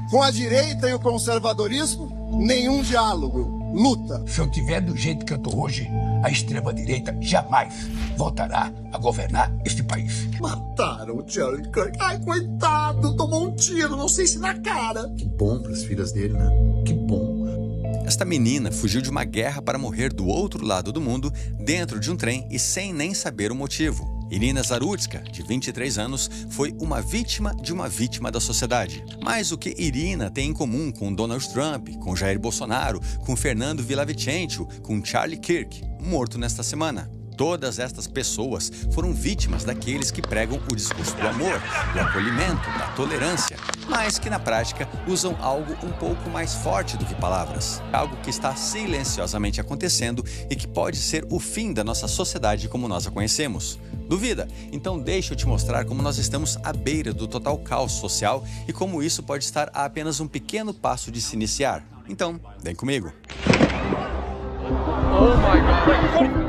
Com a direita e o conservadorismo, nenhum diálogo. Luta. Se eu tiver do jeito que eu tô hoje, a extrema-direita jamais voltará a governar este país. Mataram o Charlie Kirk. Ai, coitado, tomou um tiro, não sei se na cara. Que bom para as filhas dele, né? Que bom. Esta menina fugiu de uma guerra para morrer do outro lado do mundo, dentro de um trem e sem nem saber o motivo. Irina Zarutska, de 23 anos, foi uma vítima de uma vítima da sociedade. Mas o que Irina tem em comum com Donald Trump, com Jair Bolsonaro, com Fernando Villavicencio, com Charlie Kirk, morto nesta semana? Todas estas pessoas foram vítimas daqueles que pregam o discurso do amor, do acolhimento, da tolerância, mas que na prática usam algo um pouco mais forte do que palavras. Algo que está silenciosamente acontecendo e que pode ser o fim da nossa sociedade como nós a conhecemos. Duvida? Então deixa eu te mostrar como nós estamos à beira do total caos social e como isso pode estar a apenas um pequeno passo de se iniciar. Então, vem comigo. Oh my God.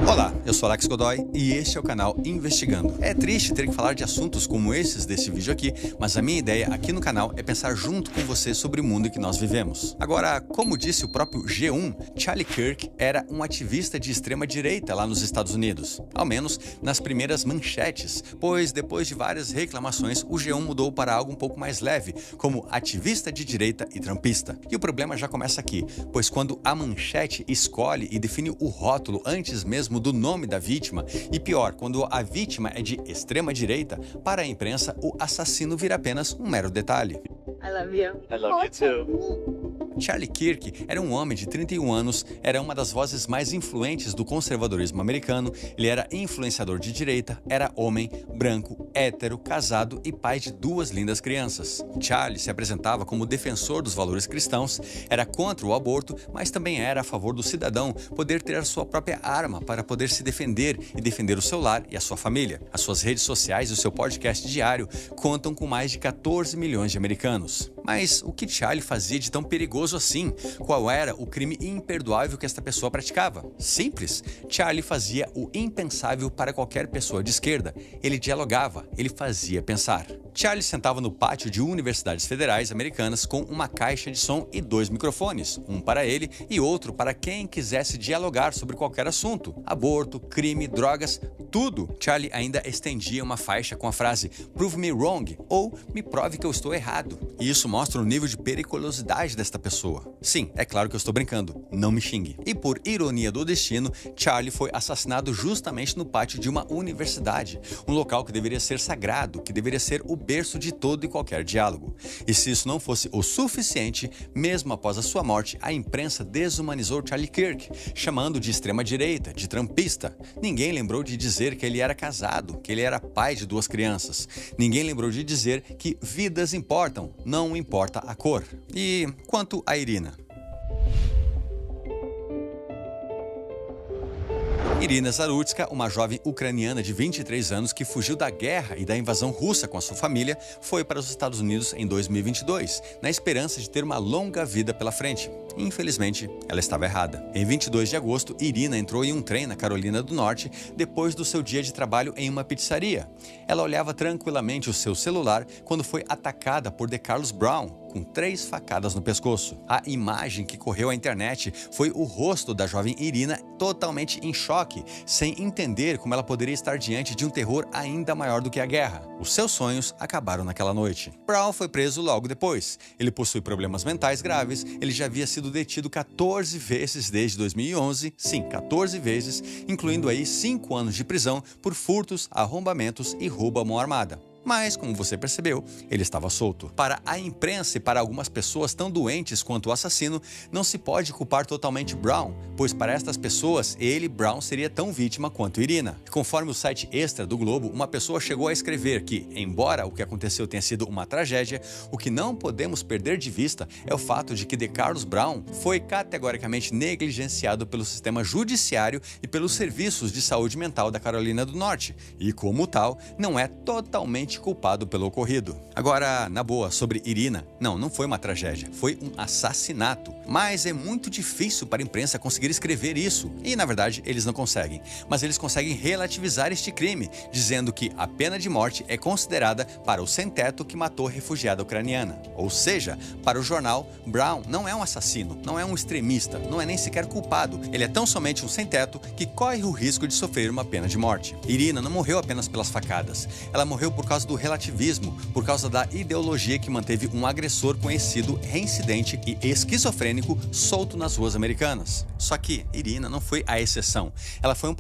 Olá, eu sou Alex Godoy e este é o canal Investigando. É triste ter que falar de assuntos como esses desse vídeo aqui, mas a minha ideia aqui no canal é pensar junto com você sobre o mundo em que nós vivemos. Agora, como disse o próprio G1, Charlie Kirk era um ativista de extrema direita lá nos Estados Unidos. Ao menos nas primeiras manchetes, pois depois de várias reclamações, o G1 mudou para algo um pouco mais leve, como ativista de direita e trumpista. E o problema já começa aqui, pois quando a manchete escolhe e define o rótulo antes mesmo do nome da vítima, e pior, quando a vítima é de extrema direita, para a imprensa o assassino vira apenas um mero detalhe. I love you. I love you too. Charlie Kirk era um homem de 31 anos, era uma das vozes mais influentes do conservadorismo americano, ele era influenciador de direita, era homem, branco, hétero, casado e pai de 2 lindas crianças. Charlie se apresentava como defensor dos valores cristãos, era contra o aborto, mas também era a favor do cidadão poder ter a sua própria arma para poder se defender e defender o seu lar e a sua família. As suas redes sociais e o seu podcast diário contam com mais de 14 milhões de americanos. Mas o que Charlie fazia de tão perigoso assim? Qual era o crime imperdoável que esta pessoa praticava? Simples. Charlie fazia o impensável para qualquer pessoa de esquerda. Ele dialogava, ele fazia pensar. Charlie sentava no pátio de universidades federais americanas com uma caixa de som e 2 microfones, um para ele e outro para quem quisesse dialogar sobre qualquer assunto. Aborto, crime, drogas, tudo. Charlie ainda estendia uma faixa com a frase "Prove me wrong" ou "Me prove que eu estou errado". E isso mostra o nível de periculosidade desta pessoa. Sim, é claro que eu estou brincando, não me xingue. E por ironia do destino, Charlie foi assassinado justamente no pátio de uma universidade, um local que deveria ser sagrado, que deveria ser o berço de todo e qualquer diálogo. E se isso não fosse o suficiente, mesmo após a sua morte, a imprensa desumanizou Charlie Kirk, chamando de extrema-direita, de trumpista. Ninguém lembrou de dizer que ele era casado, que ele era pai de 2 crianças. Ninguém lembrou de dizer que vidas importam, não importa a cor. E quanto a Irina? Irina Zarutska, uma jovem ucraniana de 23 anos que fugiu da guerra e da invasão russa com a sua família, foi para os Estados Unidos em 2022, na esperança de ter uma longa vida pela frente. Infelizmente, ela estava errada. Em 22 de agosto, Irina entrou em um trem na Carolina do Norte depois do seu dia de trabalho em uma pizzaria. Ela olhava tranquilamente o seu celular quando foi atacada por DeCarlos Brown, com 3 facadas no pescoço. A imagem que correu à internet foi o rosto da jovem Irina totalmente em choque, sem entender como ela poderia estar diante de um terror ainda maior do que a guerra. Os seus sonhos acabaram naquela noite. Brown foi preso logo depois. Ele possui problemas mentais graves, ele já havia sido detido 14 vezes desde 2011, sim, 14 vezes, incluindo aí 5 anos de prisão por furtos, arrombamentos e roubo à mão armada. Mas, como você percebeu, ele estava solto. Para a imprensa e para algumas pessoas tão doentes quanto o assassino, não se pode culpar totalmente Brown, pois para estas pessoas, ele, Brown, seria tão vítima quanto Irina. Conforme o site Extra do Globo, uma pessoa chegou a escrever que, embora o que aconteceu tenha sido uma tragédia, o que não podemos perder de vista é o fato de que DeCarlos Brown foi categoricamente negligenciado pelo sistema judiciário e pelos serviços de saúde mental da Carolina do Norte, e como tal, não é totalmente sente culpado pelo ocorrido. Agora, na boa, sobre Irina, não foi uma tragédia, foi um assassinato. Mas é muito difícil para a imprensa conseguir escrever isso. E, na verdade, eles não conseguem. Mas eles conseguem relativizar este crime, dizendo que a pena de morte é considerada para o sem-teto que matou a refugiada ucraniana. Ou seja, para o jornal, Brown não é um assassino, não é um extremista, não é nem sequer culpado. Ele é tão somente um sem-teto que corre o risco de sofrer uma pena de morte. Irina não morreu apenas pelas facadas. Ela morreu por causa do relativismo, por causa da ideologia que manteve um agressor conhecido, reincidente e esquizofrênico solto nas ruas americanas. Só que Irina não foi a exceção. Ela foi um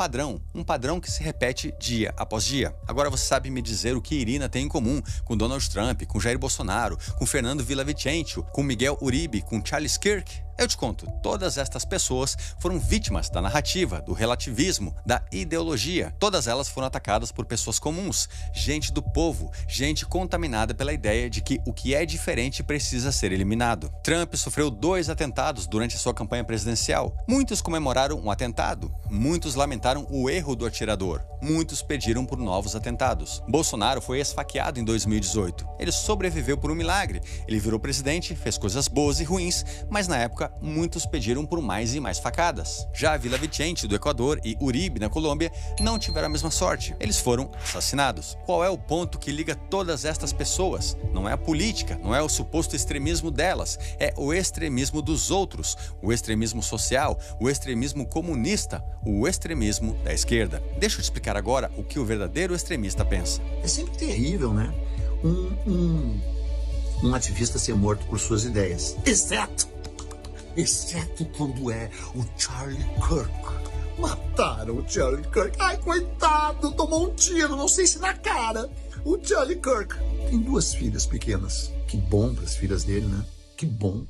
padrão que se repete dia após dia. Agora você sabe me dizer o que Irina tem em comum com Donald Trump, com Jair Bolsonaro, com Fernando Villavicencio, com Miguel Uribe, com Charles Kirk? Eu te conto, todas estas pessoas foram vítimas da narrativa, do relativismo, da ideologia. Todas elas foram atacadas por pessoas comuns, gente do povo, gente contaminada pela ideia de que o que é diferente precisa ser eliminado. Trump sofreu 2 atentados durante a sua campanha presidencial. Muitos comemoraram um atentado, muitos lamentaram o erro do atirador, muitos pediram por novos atentados. Bolsonaro foi esfaqueado em 2018. Ele sobreviveu por um milagre. Ele virou presidente, fez coisas boas e ruins, mas na época muitos pediram por mais e mais facadas. Já Villavicencio do Equador e Uribe na Colômbia não tiveram a mesma sorte. Eles foram assassinados. Qual é o ponto que liga todas estas pessoas? Não é a política, não é o suposto extremismo delas, é o extremismo dos outros, o extremismo social, o extremismo comunista, o extremismo da esquerda. Deixa eu te explicar agora o que o verdadeiro extremista pensa. É sempre terrível, né? Um ativista ser morto por suas ideias. Exceto quando é o Charlie Kirk. Mataram o Charlie Kirk. Ai, coitado, tomou um tiro, não sei se na cara. O Charlie Kirk tem 2 filhas pequenas. Que bom para as filhas dele, né? Que bom.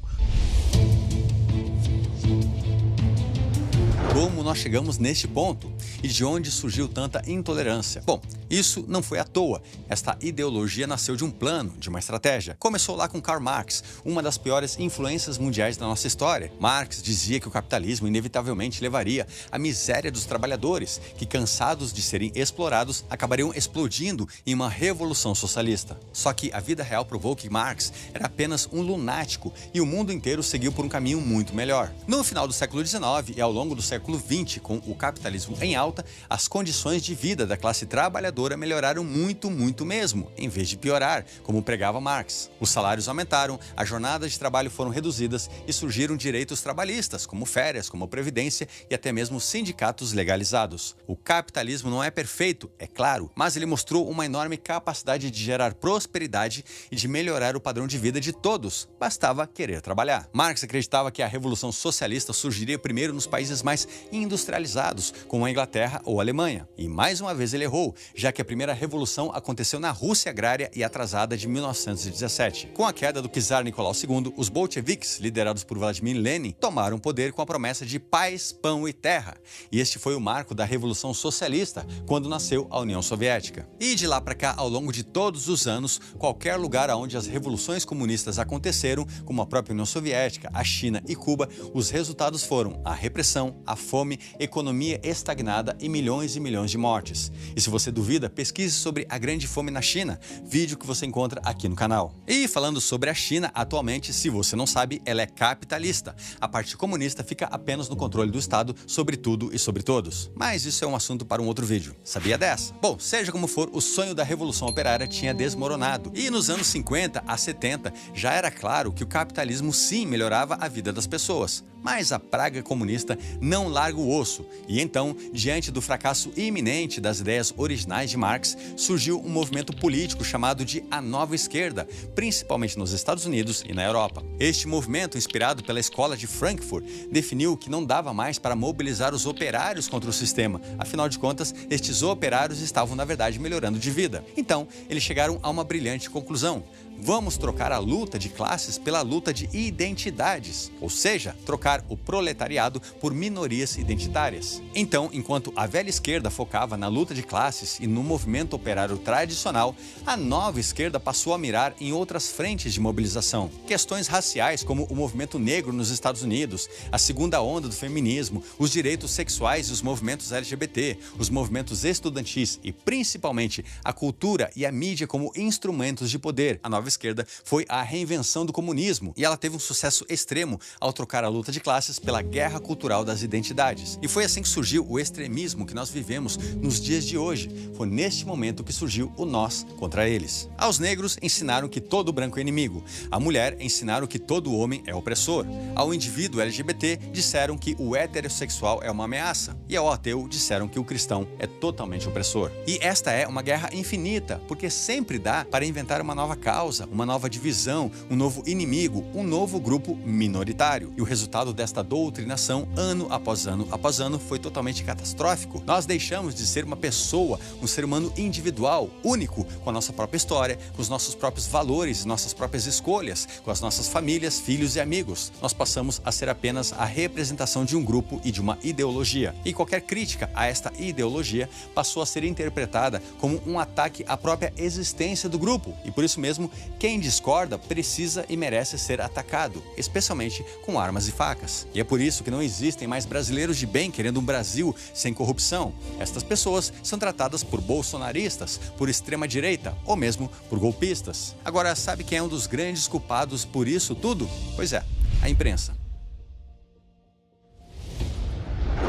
Como nós chegamos neste ponto? E de onde surgiu tanta intolerância? Bom, isso não foi à toa. Esta ideologia nasceu de um plano, de uma estratégia. Começou lá com Karl Marx, uma das piores influências mundiais da nossa história. Marx dizia que o capitalismo inevitavelmente levaria à miséria dos trabalhadores, que cansados de serem explorados, acabariam explodindo em uma revolução socialista. Só que a vida real provou que Marx era apenas um lunático e o mundo inteiro seguiu por um caminho muito melhor. No final do século XIX e ao longo do século XX, com o capitalismo em alta, as condições de vida da classe trabalhadora melhoraram muito mesmo, em vez de piorar, como pregava Marx. Os salários aumentaram, as jornadas de trabalho foram reduzidas e surgiram direitos trabalhistas, como férias, como previdência e até mesmo sindicatos legalizados. O capitalismo não é perfeito, é claro, mas ele mostrou uma enorme capacidade de gerar prosperidade e de melhorar o padrão de vida de todos. Bastava querer trabalhar. Marx acreditava que a revolução socialista surgiria primeiro nos países mais industrializados, como a Inglaterra ou a Alemanha. E mais uma vez ele errou, já que a primeira revolução aconteceu na Rússia agrária e atrasada de 1917. Com a queda do czar Nicolau II, os bolcheviques, liderados por Vladimir Lenin, tomaram poder com a promessa de paz, pão e terra. E este foi o marco da Revolução Socialista, quando nasceu a União Soviética. E de lá para cá, ao longo de todos os anos, qualquer lugar onde as revoluções comunistas aconteceram, como a própria União Soviética, a China e Cuba, os resultados foram a repressão, a fome, economia estagnada e milhões de mortes. E se você duvida, pesquise sobre a grande fome na China, vídeo que você encontra aqui no canal. E falando sobre a China, atualmente, se você não sabe, ela é capitalista. A parte comunista fica apenas no controle do Estado sobre tudo e sobre todos. Mas isso é um assunto para um outro vídeo. Sabia dessa? Bom, seja como for, o sonho da Revolução Operária tinha desmoronado. E nos anos 50 a 70 já era claro que o capitalismo sim melhorava a vida das pessoas. Mas a praga comunista não larga o osso. E então, diante do fracasso iminente das ideias originais de Marx, surgiu um movimento político chamado de A Nova Esquerda, principalmente nos Estados Unidos e na Europa. Este movimento, inspirado pela Escola de Frankfurt, definiu que não dava mais para mobilizar os operários contra o sistema. Afinal de contas, estes operários estavam, na verdade, melhorando de vida. Então, eles chegaram a uma brilhante conclusão. Vamos trocar a luta de classes pela luta de identidades, ou seja, trocar o proletariado por minorias identitárias. Então, enquanto a velha esquerda focava na luta de classes e no movimento operário tradicional, a nova esquerda passou a mirar em outras frentes de mobilização. Questões raciais como o movimento negro nos Estados Unidos, a segunda onda do feminismo, os direitos sexuais e os movimentos LGBT, os movimentos estudantis e, principalmente, a cultura e a mídia como instrumentos de poder. A nova esquerda foi a reinvenção do comunismo e ela teve um sucesso extremo ao trocar a luta de classes pela guerra cultural das identidades. E foi assim que surgiu o extremismo que nós vivemos nos dias de hoje. Foi neste momento que surgiu o nós contra eles. Aos negros ensinaram que todo branco é inimigo. À mulher ensinaram que todo homem é opressor. Ao indivíduo LGBT disseram que o heterossexual é uma ameaça. E ao ateu disseram que o cristão é totalmente opressor. E esta é uma guerra infinita, porque sempre dá para inventar uma nova causa, uma nova divisão, um novo inimigo, um novo grupo minoritário. E o resultado desta doutrinação, ano após ano, foi totalmente catastrófico. Nós deixamos de ser uma pessoa, um ser humano individual, único, com a nossa própria história, com os nossos próprios valores, nossas próprias escolhas, com as nossas famílias, filhos e amigos. Nós passamos a ser apenas a representação de um grupo e de uma ideologia. E qualquer crítica a esta ideologia passou a ser interpretada como um ataque à própria existência do grupo. E por isso mesmo, quem discorda precisa e merece ser atacado, especialmente com armas e facas. E é por isso que não existem mais brasileiros de bem querendo um Brasil sem corrupção. Estas pessoas são tratadas por bolsonaristas, por extrema-direita ou mesmo por golpistas. Agora, sabe quem é um dos grandes culpados por isso tudo? Pois é, a imprensa.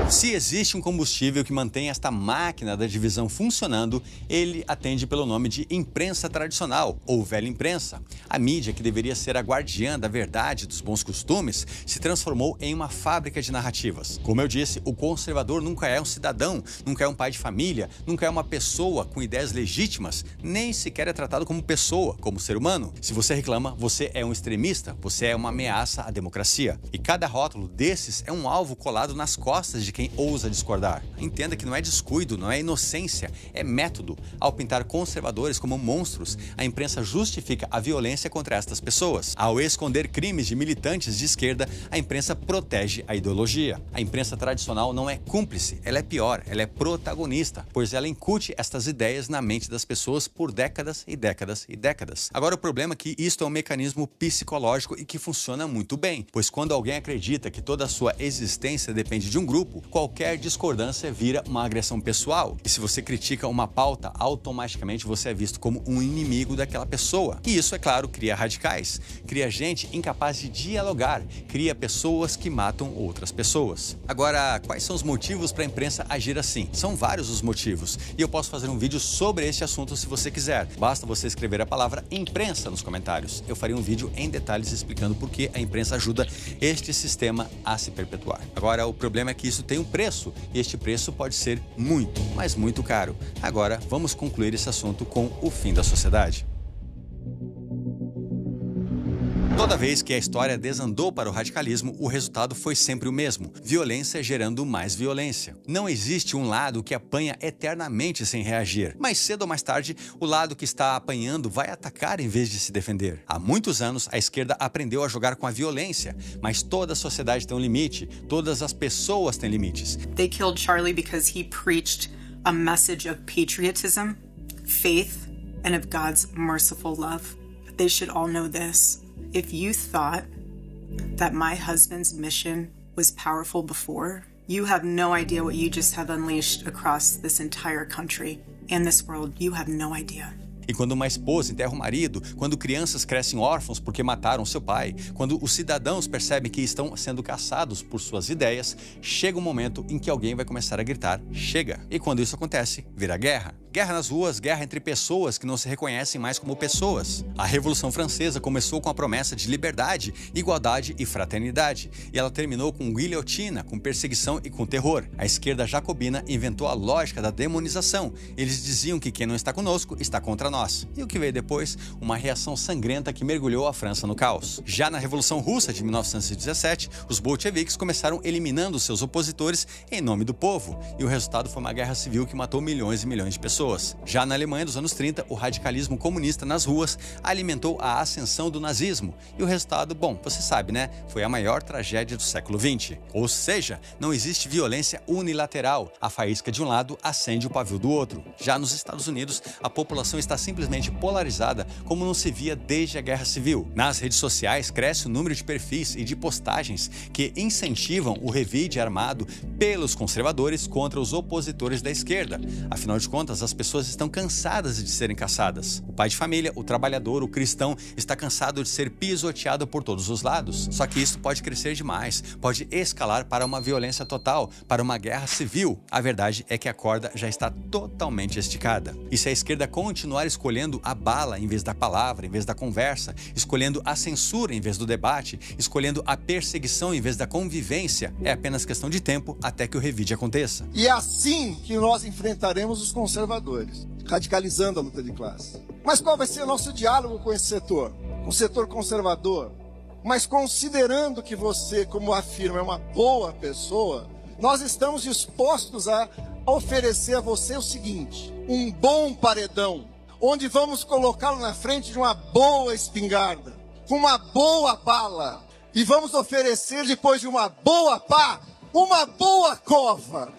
Se existe um combustível que mantém esta máquina da divisão funcionando, ele atende pelo nome de imprensa tradicional, ou velha imprensa. A mídia, que deveria ser a guardiã da verdade e dos bons costumes, se transformou em uma fábrica de narrativas. Como eu disse, o conservador nunca é um cidadão, nunca é um pai de família, nunca é uma pessoa com ideias legítimas, nem sequer é tratado como pessoa, como ser humano. Se você reclama, você é um extremista, você é uma ameaça à democracia. E cada rótulo desses é um alvo colado nas costas de quem ousa discordar. Entenda que não é descuido, não é inocência, é método. Ao pintar conservadores como monstros, a imprensa justifica a violência contra estas pessoas. Ao esconder crimes de militantes de esquerda, a imprensa protege a ideologia. A imprensa tradicional não é cúmplice, ela é pior, ela é protagonista, pois ela incute estas ideias na mente das pessoas por décadas e décadas e décadas. Agora, o problema é que isto é um mecanismo psicológico e que funciona muito bem, pois quando alguém acredita que toda a sua existência depende de um grupo, qualquer discordância vira uma agressão pessoal. E se você critica uma pauta, automaticamente você é visto como um inimigo daquela pessoa. E isso, é claro, cria radicais, cria gente incapaz de dialogar, cria pessoas que matam outras pessoas. Agora, quais são os motivos para a imprensa agir assim? São vários os motivos, e eu posso fazer um vídeo sobre este assunto se você quiser. Basta você escrever a palavra imprensa nos comentários. Eu farei um vídeo em detalhes explicando por que a imprensa ajuda este sistema a se perpetuar. Agora, o problema é que isso tem um preço, e este preço pode ser muito, mas muito caro. Agora, vamos concluir esse assunto com o fim da sociedade. Toda vez que a história desandou para o radicalismo, o resultado foi sempre o mesmo: violência gerando mais violência. Não existe um lado que apanha eternamente sem reagir. Mais cedo ou mais tarde, o lado que está apanhando vai atacar em vez de se defender. Há muitos anos, a esquerda aprendeu a jogar com a violência, mas toda a sociedade tem um limite, todas as pessoas têm limites. They killed Charlie because he preached a message of patriotism, faith, and of God's merciful love. But they should all know this. If you thought that my husband's mission was powerful before, you have no idea what you just have unleashed across this entire country and this world. You have no idea. E quando uma esposa enterra o marido, quando crianças crescem órfãos porque mataram seu pai, quando os cidadãos percebem que estão sendo caçados por suas ideias, chega um momento em que alguém vai começar a gritar, chega. E quando isso acontece, vira guerra. Guerra nas ruas, guerra entre pessoas que não se reconhecem mais como pessoas. A Revolução Francesa começou com a promessa de liberdade, igualdade e fraternidade, e ela terminou com guilhotina, com perseguição e com terror. A esquerda jacobina inventou a lógica da demonização. Eles diziam que quem não está conosco está contra nós. E o que veio depois? Uma reação sangrenta que mergulhou a França no caos. Já na Revolução Russa de 1917, os bolcheviques começaram eliminando seus opositores em nome do povo, e o resultado foi uma guerra civil que matou milhões e milhões de pessoas. pessoas. Já na Alemanha dos anos 30, o radicalismo comunista nas ruas alimentou a ascensão do nazismo. E o resultado, bom, você sabe, né? Foi a maior tragédia do século XX. Ou seja, não existe violência unilateral. A faísca de um lado acende o pavio do outro. Já nos Estados Unidos, a população está simplesmente polarizada como não se via desde a Guerra Civil. Nas redes sociais, cresce o número de perfis e de postagens que incentivam o revide armado pelos conservadores contra os opositores da esquerda. Afinal de contas, as pessoas estão cansadas de serem caçadas. O pai de família, o trabalhador, o cristão está cansado de ser pisoteado por todos os lados. Só que isso pode crescer demais, pode escalar para uma violência total, para uma guerra civil. A verdade é que a corda já está totalmente esticada. E se a esquerda continuar escolhendo a bala em vez da palavra, em vez da conversa, escolhendo a censura em vez do debate, escolhendo a perseguição em vez da convivência, é apenas questão de tempo até que o revide aconteça. E é assim que nós enfrentaremos os conservadores, radicalizando a luta de classe. Mas qual vai ser o nosso diálogo com esse setor? O setor conservador? Mas considerando que você, como afirma, é uma boa pessoa, nós estamos dispostos a oferecer a você o seguinte: um bom paredão, onde vamos colocá-lo na frente de uma boa espingarda, com uma boa bala, e vamos oferecer, depois de uma boa pá, uma boa cova.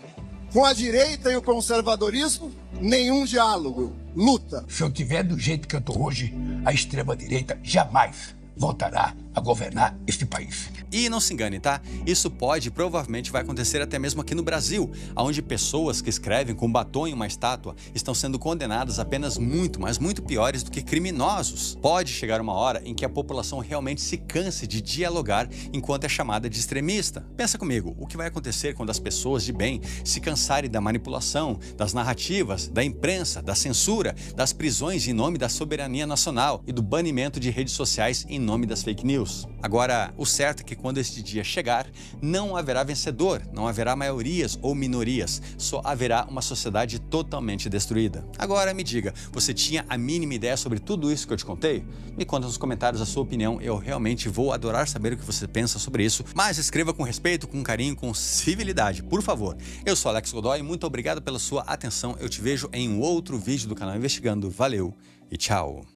Com a direita e o conservadorismo, nenhum diálogo, luta. Se eu tiver do jeito que eu tô hoje, a extrema-direita jamais voltará a governar este país. E não se engane, tá? Isso pode e provavelmente vai acontecer até mesmo aqui no Brasil, onde pessoas que escrevem com batom em uma estátua estão sendo condenadas apenas muito, mas muito piores do que criminosos. Pode chegar uma hora em que a população realmente se canse de dialogar enquanto é chamada de extremista. Pensa comigo, o que vai acontecer quando as pessoas de bem se cansarem da manipulação, das narrativas, da imprensa, da censura, das prisões em nome da soberania nacional e do banimento de redes sociais em nome das fake news? Agora, o certo é que quando este dia chegar, não haverá vencedor, não haverá maiorias ou minorias, só haverá uma sociedade totalmente destruída. Agora me diga, você tinha a mínima ideia sobre tudo isso que eu te contei? Me conta nos comentários a sua opinião, eu realmente vou adorar saber o que você pensa sobre isso, mas escreva com respeito, com carinho, com civilidade, por favor. Eu sou Alex Godoy, muito obrigado pela sua atenção, eu te vejo em um outro vídeo do canal Investigando, valeu e tchau!